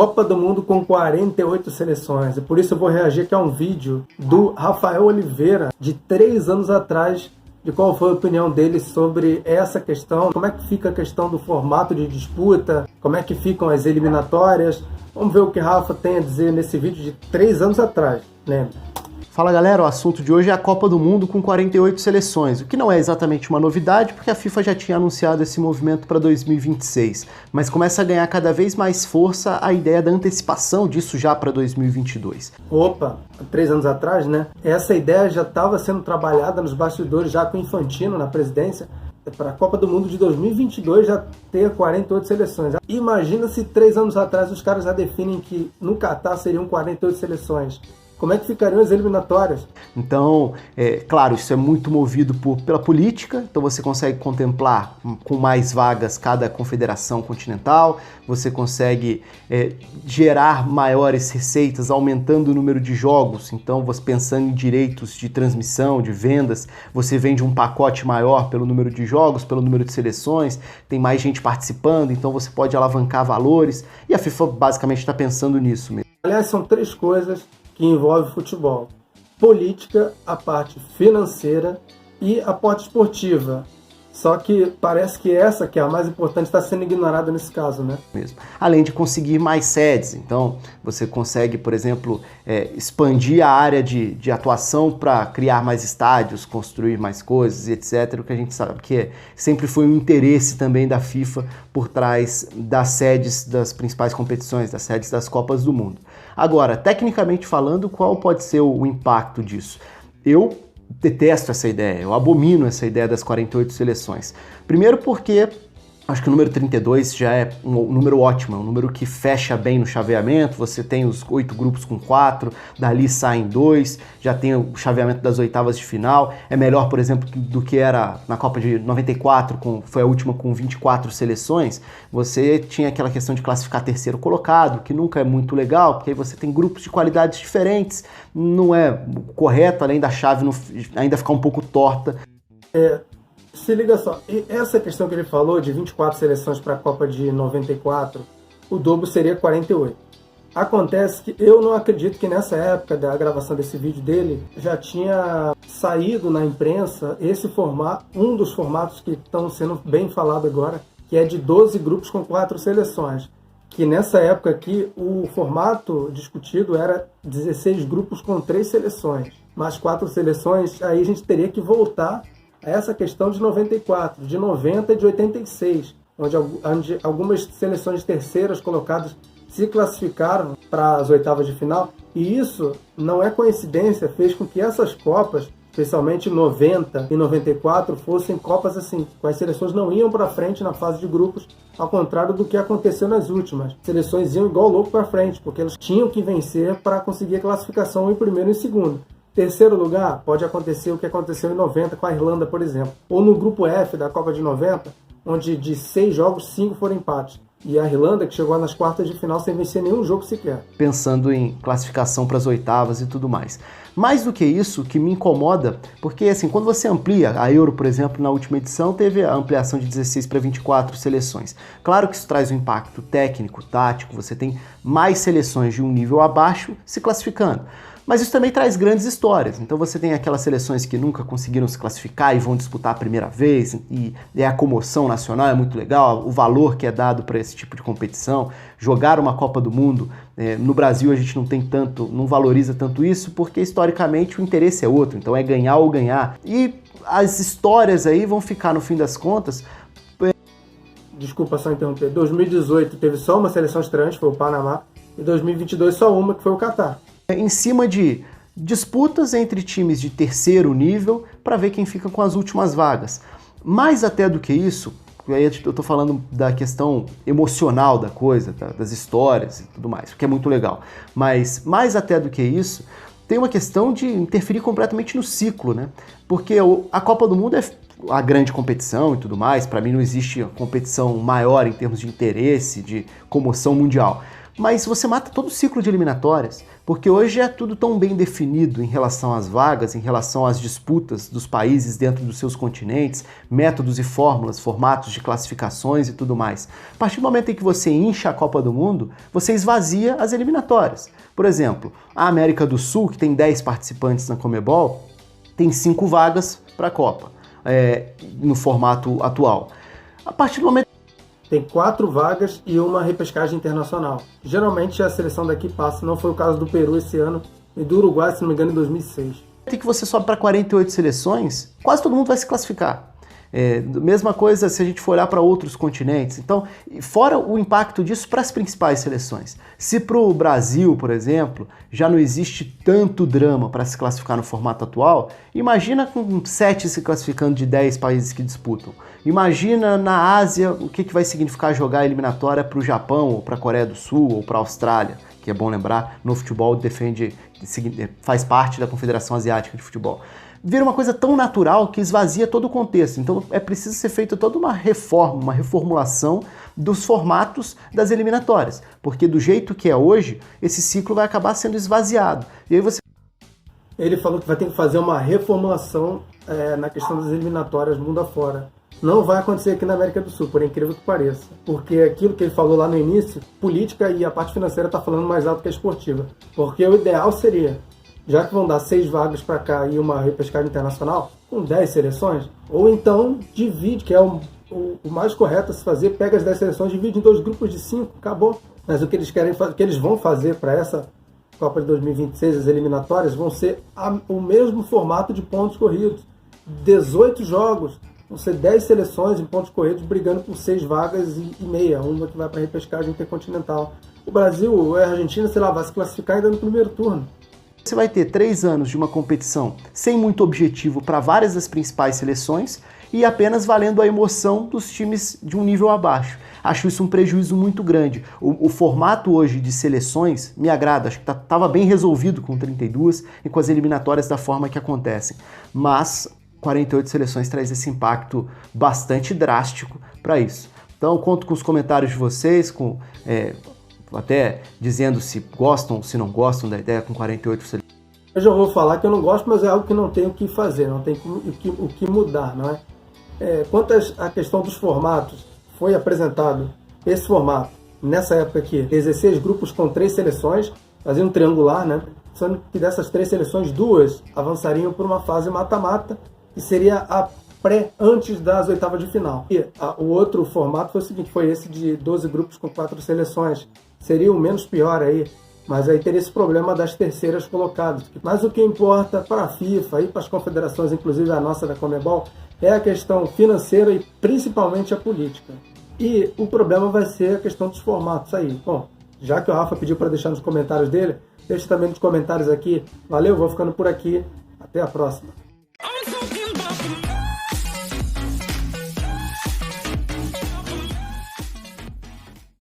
Copa do Mundo com 48 seleções. E por isso eu vou reagir aqui a um vídeo do Rafael Oliveira, de 3 anos atrás, de qual foi a opinião dele sobre essa questão, como é que fica a questão do formato de disputa, como é que ficam as eliminatórias. Vamos ver o que Rafa tem a dizer nesse vídeo de 3 anos atrás, lembra? Fala galera, o assunto de hoje é a Copa do Mundo com 48 seleções, o que não é exatamente uma novidade porque a FIFA já tinha anunciado esse movimento para 2026, mas começa a ganhar cada vez mais força a ideia da antecipação disso já para 2022. Opa, 3 anos atrás, né? Essa ideia já estava sendo trabalhada nos bastidores já com o Infantino na presidência, para a Copa do Mundo de 2022 já ter 48 seleções. Imagina se 3 anos atrás os caras já definem que no Catar seriam 48 seleções. Como é que ficariam as eliminatórias? Então, claro, isso é muito movido pela política, então você consegue contemplar com mais vagas cada confederação continental, você consegue gerar maiores receitas aumentando o número de jogos, então você pensando em direitos de transmissão, de vendas, você vende um pacote maior pelo número de jogos, pelo número de seleções, tem mais gente participando, então você pode alavancar valores, e a FIFA basicamente está pensando nisso mesmo. Aliás, são 3 coisas que envolve futebol: política, a parte financeira e a parte esportiva. Só que parece que essa, que é a mais importante, está sendo ignorada nesse caso, né? Mesmo. Além de conseguir mais sedes, então você consegue, por exemplo, expandir a área de atuação para criar mais estádios, construir mais coisas, etc. O que a gente sabe que sempre foi um interesse também da FIFA por trás das sedes das principais competições, das sedes das Copas do Mundo. Agora, tecnicamente falando, qual pode ser o impacto disso? Eu detesto essa ideia, eu abomino essa ideia das 48 seleções. Primeiro porque acho que o número 32 já é um número ótimo, é um número que fecha bem no chaveamento, você tem os 8 grupos com 4, dali saem 2, já tem o chaveamento das oitavas de final, é melhor, por exemplo, do que era na Copa de 94, foi a última com 24 seleções, você tinha aquela questão de classificar terceiro colocado, que nunca é muito legal, porque aí você tem grupos de qualidades diferentes, não é correto, além da chave ainda ficar um pouco torta. Se liga só, e essa questão que ele falou de 24 seleções para a Copa de 94, o dobro seria 48. Acontece que eu não acredito que nessa época da gravação desse vídeo dele já tinha saído na imprensa esse formato, um dos formatos que estão sendo bem falado agora, que é de 12 grupos com 4 seleções. Que nessa época aqui o formato discutido era 16 grupos com 3 seleções, mais 4 seleções, aí a gente teria que voltar a essa questão de 94, de 90 e de 86, onde algumas seleções terceiras colocadas se classificaram para as oitavas de final, e isso não é coincidência, fez com que essas Copas, especialmente 90 e 94, fossem Copas assim, com as seleções não iam para frente na fase de grupos, ao contrário do que aconteceu nas últimas. As seleções iam igual louco para frente, porque elas tinham que vencer para conseguir a classificação em primeiro e segundo. Terceiro lugar, pode acontecer o que aconteceu em 90 com a Irlanda, por exemplo. Ou no grupo F da Copa de 90, onde de 6 jogos, 5 foram empates. E a Irlanda, que chegou nas quartas de final sem vencer nenhum jogo sequer. Pensando em classificação para as oitavas e tudo mais. Mais do que isso, que me incomoda, porque assim, quando você amplia, a Euro, por exemplo, na última edição, teve a ampliação de 16 para 24 seleções. Claro que isso traz um impacto técnico, tático, você tem mais seleções de um nível abaixo se classificando. Mas isso também traz grandes histórias. Então você tem aquelas seleções que nunca conseguiram se classificar e vão disputar a primeira vez, e a comoção nacional é muito legal, o valor que é dado para esse tipo de competição. Jogar uma Copa do Mundo, no Brasil a gente não valoriza tanto isso, porque historicamente o interesse é outro, então é ganhar ou ganhar. E as histórias aí vão ficar, no fim das contas... Desculpa só interromper, 2018 teve só uma seleção estreante, foi o Panamá, e 2022 só uma, que foi o Catar. Em cima de disputas entre times de terceiro nível para ver quem fica com as últimas vagas. Mais até do que isso, aí eu estou falando da questão emocional da coisa, das histórias e tudo mais, o que é muito legal. Mas mais até do que isso, tem uma questão de interferir completamente no ciclo, né? Porque a Copa do Mundo é a grande competição e tudo mais, para mim não existe competição maior em termos de interesse, de comoção mundial. mas você mata todo o ciclo de eliminatórias, porque hoje é tudo tão bem definido em relação às vagas, em relação às disputas dos países dentro dos seus continentes, métodos e fórmulas, formatos de classificações e tudo mais. A partir do momento em que você incha a Copa do Mundo, você esvazia as eliminatórias. Por exemplo, a América do Sul, que tem 10 participantes na Conmebol, tem 5 vagas para a Copa, no formato atual. A partir do momento tem 4 vagas e uma repescagem internacional. Geralmente a seleção daqui passa, não foi o caso do Peru esse ano e do Uruguai, se não me engano, em 2006. Que você sobe para 48 seleções, quase todo mundo vai se classificar. Mesma coisa se a gente for olhar para outros continentes. Então, fora o impacto disso para as principais seleções. Se para o Brasil, por exemplo, já não existe tanto drama para se classificar no formato atual, imagina com 7 se classificando de 10 países que disputam. Imagina na Ásia o que vai significar jogar a eliminatória para o Japão, ou para a Coreia do Sul, ou para a Austrália, que é bom lembrar, no futebol faz parte da Confederação Asiática de Futebol. Vira uma coisa tão natural que esvazia todo o contexto. Então é preciso ser feita toda uma reforma, uma reformulação dos formatos das eliminatórias. Porque do jeito que é hoje, esse ciclo vai acabar sendo esvaziado. E aí você... Ele falou que vai ter que fazer uma reformulação na questão das eliminatórias mundo afora. Não vai acontecer aqui na América do Sul, por incrível que pareça. Porque aquilo que ele falou lá no início, política e a parte financeira está falando mais alto que a esportiva. Porque o ideal seria, já que vão dar 6 vagas para cá e uma repescagem internacional, com 10 seleções, ou então divide, que é o mais correto a se fazer, pega as 10 seleções, divide em 2 grupos de 5, acabou. Mas o que eles querem fazer, o que eles vão fazer para essa Copa de 2026, as eliminatórias, vão ser o mesmo formato de pontos corridos. 18 jogos, vão ser 10 seleções em pontos corridos brigando por 6 vagas e meia, uma que vai para a repescagem intercontinental. O Brasil ou a Argentina, sei lá, vai se classificar ainda no primeiro turno. Você vai ter 3 anos de uma competição sem muito objetivo para várias das principais seleções e apenas valendo a emoção dos times de um nível abaixo. Acho isso um prejuízo muito grande. O formato hoje de seleções me agrada, acho que estava bem resolvido com 32 e com as eliminatórias da forma que acontecem. Mas 48 seleções traz esse impacto bastante drástico para isso. Então conto com os comentários de vocês, até dizendo se gostam ou se não gostam da ideia com 48 seleções. Eu já vou falar que eu não gosto, mas é algo que não tem o que fazer, não tem o que mudar, não é? Quanto à questão dos formatos, foi apresentado esse formato, nessa época aqui, 16 grupos com 3 seleções, fazendo um triangular, né? Sendo que dessas 3 seleções, 2 avançariam por uma fase mata-mata, que seria a antes das oitavas de final. E o outro formato foi o seguinte, foi esse de 12 grupos com 4 seleções. Seria o menos pior aí, mas aí teria esse problema das terceiras colocadas. Mas o que importa para a FIFA e para as confederações, inclusive a nossa da Conmebol, é a questão financeira e principalmente a política. E o problema vai ser a questão dos formatos aí. Bom, já que o Rafa pediu para deixar nos comentários dele, deixa também nos comentários aqui. Valeu, vou ficando por aqui. Até a próxima.